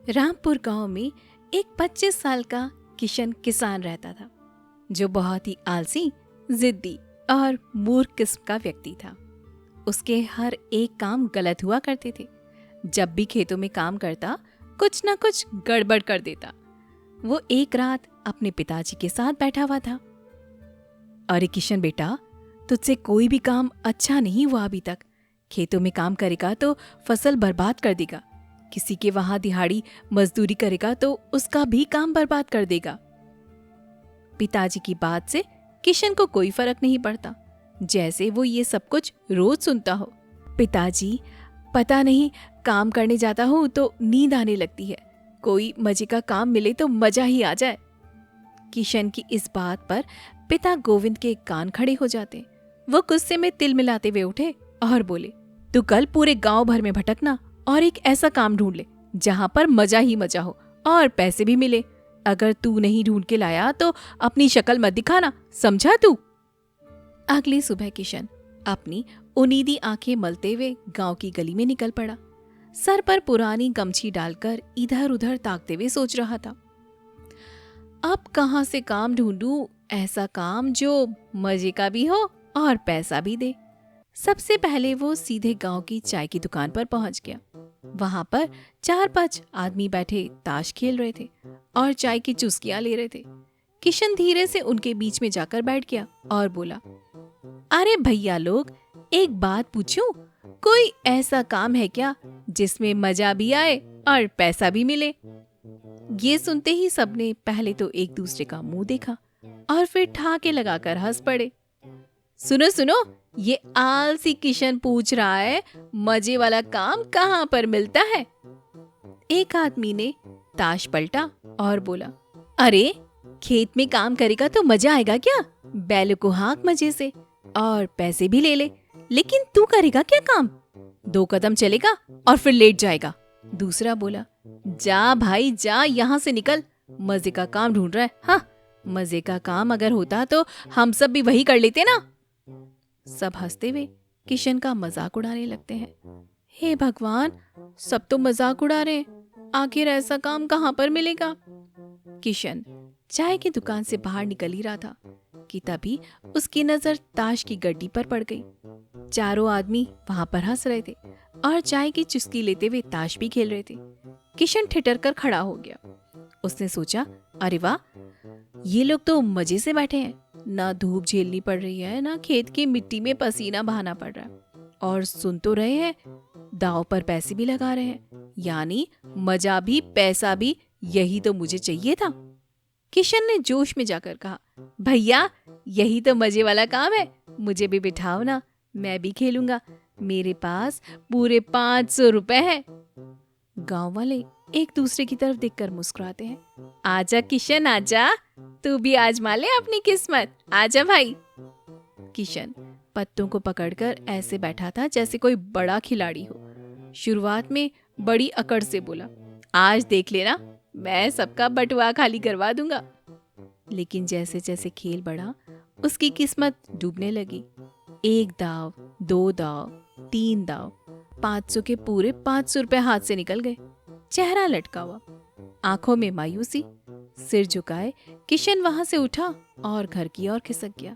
रामपुर गांव में एक 25 साल का किशन किसान रहता था, जो बहुत ही आलसी, जिद्दी और मूर्ख किस्म का व्यक्ति था। उसके हर एक काम गलत हुआ करते थे। जब भी खेतों में काम करता, कुछ न कुछ गड़बड़ कर देता। वो एक रात अपने पिताजी के साथ बैठा हुआ था। अरे किशन बेटा, तुझसे कोई भी काम अच्छा नहीं हुआ अभी तक। खेतों में काम करेगा तो फसल बर्बाद कर देगा। किसी के वहां दिहाड़ी मजदूरी करेगा तो उसका भी काम बर्बाद कर देगा। पिताजी की बात से किशन को कोई फर्क नहीं पड़ता, जैसे वो ये सब कुछ रोज सुनता हो। पिताजी, पता नहीं, काम करने जाता हूँ तो नींद आने लगती है। कोई मजे का काम मिले तो मजा ही आ जाए। किशन की इस बात पर पिता गोविंद के कान खड़े हो जाते। वो गुस्से में तिल मिलाते हुए उठे और बोले, तू कल पूरे गांव भर में भटकना और एक ऐसा काम ढूंढ ले जहां पर मजा ही मजा हो और पैसे भी मिले। अगर तू नहीं ढूंढ के लाया तो अपनी शक्ल मत दिखाना, समझा तू? अगली सुबह किशन अपनी उनीदी आंखें मलते हुए गांव की गली में निकल पड़ा। सर पर पुरानी गमछी डालकर इधर उधर ताकते हुए सोच रहा था, अब कहां से काम ढूंढूं, ऐसा काम जो मजे का भी हो और पैसा भी दे। सबसे पहले वो सीधे गांव की चाय की दुकान पर पहुंच गया। वहां पर 4-5 आदमी बैठे ताश खेल रहे थे और चाय की चुस्कियां ले रहे थे। किशन धीरे से उनके बीच में जाकर बैठ गया और बोला, अरे भैया लोग, एक बात पूछूं? कोई ऐसा काम है क्या जिसमें मजा भी आए और पैसा भी मिले? ये सुनते ही सबने पहले तो एक दूसरे का मुंह देखा और फिर ठहाके लगाकर हंस पड़े। सुनो सुनो, ये आलसी किशन पूछ रहा है, मजे वाला काम कहाँ पर मिलता है? एक आदमी ने ताश पलटा और बोला, अरे खेत में काम करेगा तो मजा आएगा क्या? बैलों को हाँक मजे से और पैसे भी ले ले। लेकिन तू करेगा क्या काम? 2 कदम चलेगा और फिर लेट जाएगा। दूसरा बोला, जा भाई जा, यहाँ से निकल, मजे का काम ढूंढ रहा है। हाँ, मजे का काम अगर होता तो हम सब भी वही कर लेते ना। सब हंसते हुए किशन का मजाक उड़ाने लगते हैं। हे भगवान, सब तो मजाक उड़ा रहे हैं, आखिर ऐसा काम कहाँ पर मिलेगा? किशन चाय की दुकान से बाहर निकल ही रहा था कि तभी उसकी नजर ताश की गड्डी पर पड़ गई। चारों आदमी वहां पर हंस रहे थे और चाय की चुस्की लेते हुए ताश भी खेल रहे थे। किशन ठिठर कर खड़ा हो गया। उसने सोचा, अरे वाह, ये लोग तो मजे से बैठे हैं, ना धूप झेलनी पड़ रही है, ना खेत की मिट्टी में पसीना बहाना पड़ रहा है, और सुन तो रहे हैं, दांव पर पैसे भी लगा रहे हैं, यानी मजा भी पैसा भी, यही तो मुझे चाहिए था। किशन ने जोश में जाकर कहा, भैया यही तो मजे वाला काम है, मुझे भी बिठाओ ना, मैं भी खेलूंगा, मेरे पास पूरे 500 रुपए हैं। गांव वाले एक दूसरे की तरफ देखकर मुस्कुराते हैं। आजा किशन आजा, तू भी आजमा ले अपनी किस्मत, आजा भाई। किशन पत्तों को पकड़कर ऐसे बैठा था जैसे कोई बड़ा खिलाड़ी हो। शुरुआत में बड़ी अकड़ से बोला, आज देख लेना, मैं सबका बटुआ खाली करवा दूंगा। लेकिन जैसे जैसे खेल बढ़ा, उसकी किस्मत डूबने लगी। 1 दाव, 2 दाव, 3 दाव, 500 के पूरे 500 रुपए हाथ से निकल गए। चेहरा लटका हुआ, आंखों में मायूसी, सिर झुकाए किशन वहां से उठा और घर की ओर खिसक गया।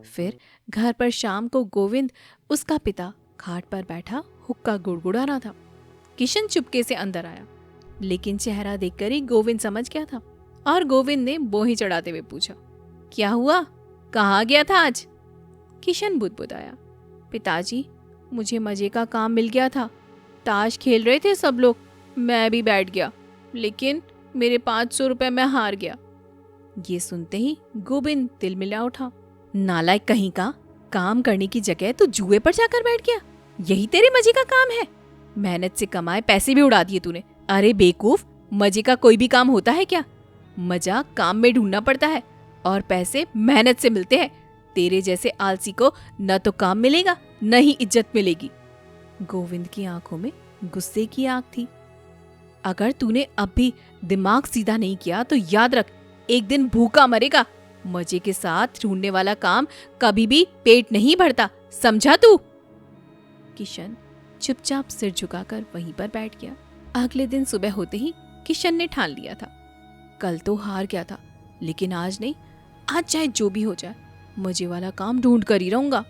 फिर घर पर शाम को गोविंद, उसका पिता, खाट पर बैठा हुक्का गुड़गुड़ा रहा था। किशन चुपके से अंदर आया, लेकिन चेहरा देखकर ही गोविंद समझ गया था और गोविंद ने बोही चढ़ाते हुए पूछा, क्या हुआ, कहाँ गया था आज? किशन बुदबुदाया, पिताजी, मुझे मजे का काम मिल गया था, ताश खेल रहे थे सब लोग, मैं भी बैठ गया, लेकिन मेरे 500 रुपए मैं हार गया। ये सुनते ही गोविंद तिलमिला उठा, नालायक कहीं का, काम करने की जगह तू जुए पर जाकर बैठ गया, यही तेरे मजे का काम है? मेहनत से कमाए पैसे भी उड़ा दिए तूने। अरे बेवकूफ, मजे का कोई भी काम होता है क्या? मजा काम में ढूंढना पड़ता है और पैसे मेहनत से मिलते हैं। तेरे जैसे आलसी को न तो काम मिलेगा, न ही इज्जत मिलेगी। गोविंद की आंखों में गुस्से की आग थी। अगर तूने अब भी दिमाग सीधा नहीं किया तो याद रख, एक दिन भूखा मरेगा। मजे के साथ ढूंढने वाला काम कभी भी पेट नहीं भरता, समझा तू? किशन चुपचाप सिर झुकाकर वहीं पर बैठ गया। अगले दिन सुबह होते ही किशन ने ठान लिया था। कल तो हार गया था, लेकिन आज नहीं, आज चाहे जो भी हो जाए मुझे वाला काम ढूंढ कर ही रहूंगा।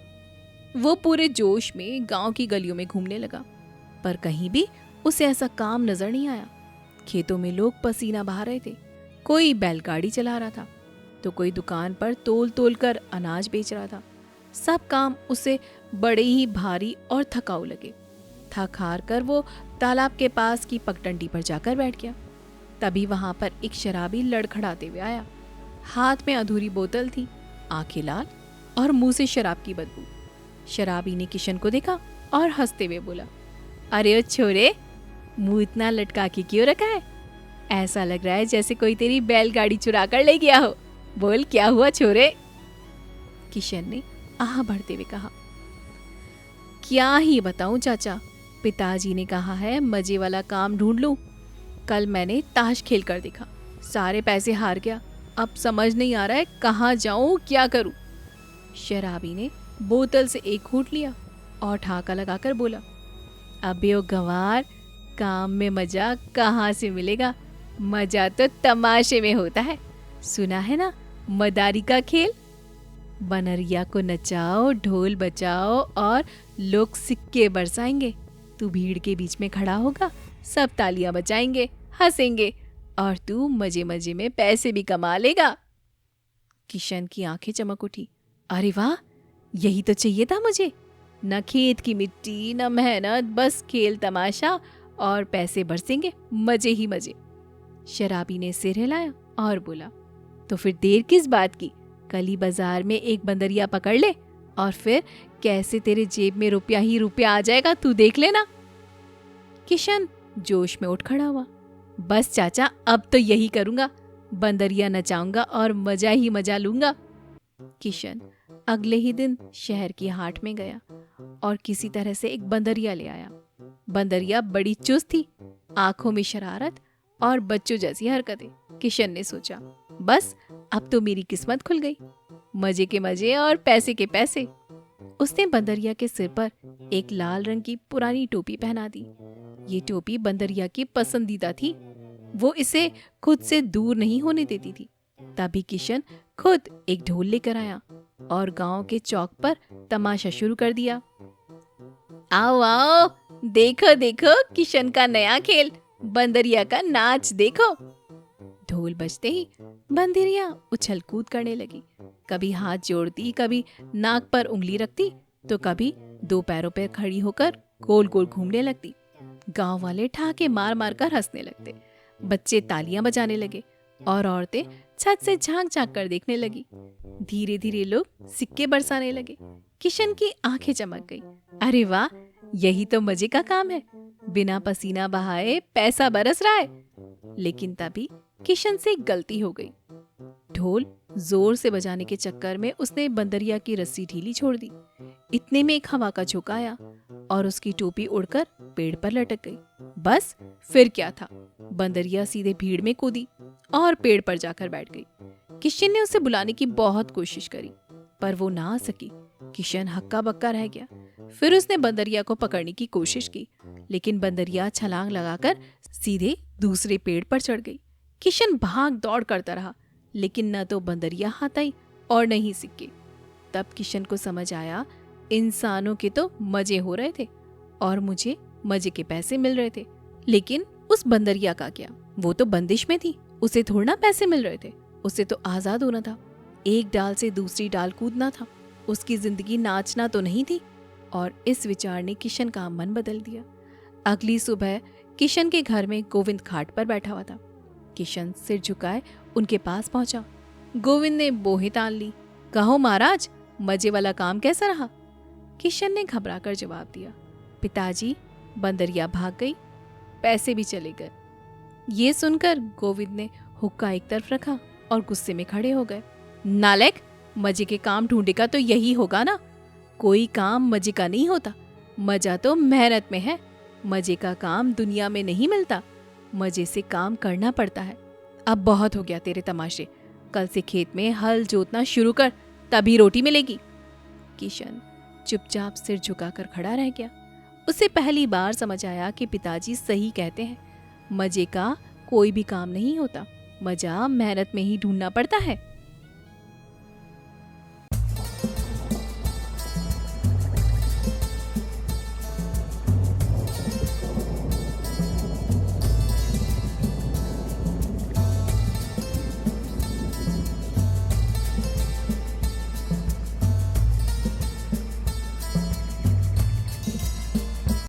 वो पूरे जोश में गांव की गलियों में घूमने लगा, पर कहीं भी उसे ऐसा काम नजर नहीं आया। खेतों में लोग पसीना बहा रहे थे, कोई बैलगाड़ी चला रहा था तो कोई दुकान पर तोल तोल कर अनाज बेच रहा था। सब काम उसे बड़े ही भारी और थकाऊ लगे। थक हार कर वो तालाब के पास की पगडंडी पर जाकर बैठ गया। तभी वहां पर एक शराबी लड़खड़ाते हुए आया। हाथ में अधूरी बोतल थी, आंखें लाल और मुंह से शराब की बदबू। शराबी ने किशन को देखा और हंसते हुए बोला, अरे ओ छोरे, मुंह इतना लटका के क्यों रखा है? ऐसा लग रहा है जैसे कोई तेरी बैलगाड़ी चुरा कर ले गया हो। बोल क्या हुआ छोरे? किशन ने आह भरते हुए कहा, क्या ही बताऊं चाचा, पिताजी ने कहा है मजे वाला काम ढूंढ लूं। कल मैंने ताश खेल कर देखा, सारे पैसे हार गया। अब समझ नहीं आ रहा है कहाँ जाऊं, क्या करूं। शराबी ने बोतल से एक घूंट लिया और ठहाका लगाकर बोला, अबे ओ गंवार, काम में मजा कहाँ से मिलेगा? मजा तो तमाशे में होता है। सुना है ना मदारी का खेल? बनरिया को नचाओ, ढोल बजाओ और लोग सिक्के बरसाएंगे। तू भीड़ के बीच में खड़ा होगा, सब तालियां बजाएंगे, हंसेंगे और तू मजे मजे में पैसे भी कमा लेगा। किशन की आंखें चमक उठी। अरे वाह, यही तो चाहिए था मुझे। न खेत की मिट्टी, न मेहनत, बस खेल तमाशा और पैसे बरसेंगे, मजे ही मजे। शराबी ने सिर हिलाया और बोला, तो फिर देर किस बात की? कल ही बाजार में एक बंदरिया पकड़ ले और फिर कैसे तेरे जेब में रुपया ही रुपया आ जाएगा, तू देख लेना। किशन जोश में उठ खड़ा हुआ। बस चाचा, अब तो यही करूंगा, बंदरिया नचाऊंगा और मजा ही मजा लूंगा। किशन अगले ही दिन शहर की हाट में गया और किसी तरह से एक बंदरिया ले आया। बंदरिया बड़ी चुस्त थी, आंखों में शरारत और बच्चों जैसी हरकतें। किशन ने सोचा, बस अब तो मेरी किस्मत खुल गई, मजे के मजे और पैसे के पैसे। उसने बंदरिया के सिर पर एक लाल रंग की पुरानी टोपी पहना दी। ये टोपी बंदरिया की पसंदीदा थी, वो इसे खुद से दूर नहीं होने देती थी। तभी किशन खुद एक ढोल लेकर आया और गांव के चौक पर तमाशा शुरू कर दिया। आओ आओ, देखो देखो किशन का नया खेल, बंदरिया का नाच देखो। ढोल बजते ही बंदरिया उछल कूद करने लगी। कभी हाथ जोड़ती, कभी नाक पर उंगली रखती, तो कभी दो पैरों पर खड़ी होकर गोल गोल घूमने लगती। गांव वाले ठहाके मार मार कर हंसने लगते, बच्चे तालियां बजाने लगे और औरतें छत से झांक झांक कर देखने लगी। धीरे धीरे लोग सिक्के बरसाने लगे। किशन की आंखें चमक गई। अरे वाह, यही तो मजे का काम है, बिना पसीना बहाए पैसा बरस रहा है। लेकिन तभी किशन से एक गलती हो गई। ढोल जोर से बजाने के चक्कर में उसने बंदरिया की रस्सी ढीली छोड़ दी। इतने में एक हवा का झोंका आया और उसकी टोपी उड़कर पेड़ पर लटक गई। बस फिर क्या था, बंदरिया सीधे भीड़ में कूदी और पेड़ पर जाकर बैठ गई। किशन ने उसे बुलाने की बहुत कोशिश करी, पर वो ना आ सकी। किशन हक्का बक्का रह गया। फिर उसने बंदरिया को पकड़ने की कोशिश की, लेकिन बंदरिया छलांग लगाकर सीधे दूसरे पेड़ पर चढ़ गई। किशन भाग दौड़ करता रहा, लेकिन न तो बंदरिया हाथ आई और न ही सिक्के। तब किशन को समझ आया, इंसानों के तो मजे हो रहे थे और मुझे मजे के पैसे मिल रहे थे, लेकिन उस बंदरिया का क्या? वो तो बंदिश में थी, उसे थोड़ा पैसे मिल रहे थे। उसे तो आजाद होना था, एक डाल से दूसरी डाल कूदना था। उसकी जिंदगी नाचना तो नहीं थी। और इस विचार ने किशन का मन बदल दिया। अगली सुबह किशन के घर में गोविंद खाट पर बैठा हुआ था। किशन सिर झुकाए उनके पास पहुंचा। गोविंद ने बोहे तान ली। कहो महाराज, मजे वाला काम कैसा रहा? किशन ने घबराकर जवाब दिया, पिताजी, बंदरिया भाग गई, पैसे भी चले गए। ये सुनकर गोविंद ने हुक्का एक तरफ रखा और गुस्से में खड़े हो गए। नालायक, मजे के काम ढूंढेगा तो यही होगा ना। कोई काम मजे का नहीं होता, मजा तो मेहनत में है। मजे का काम दुनिया में नहीं मिलता, मजे से काम करना पड़ता है। अब बहुत हो गया तेरे तमाशे, कल से खेत में हल जोतना शुरू कर, तभी रोटी मिलेगी। किशन चुपचाप सिर झुकाकर खड़ा रह गया। उसे पहली बार समझ आया कि पिताजी सही कहते हैं, मजे का कोई भी काम नहीं होता, मजा मेहनत में ही ढूंढना पड़ता है।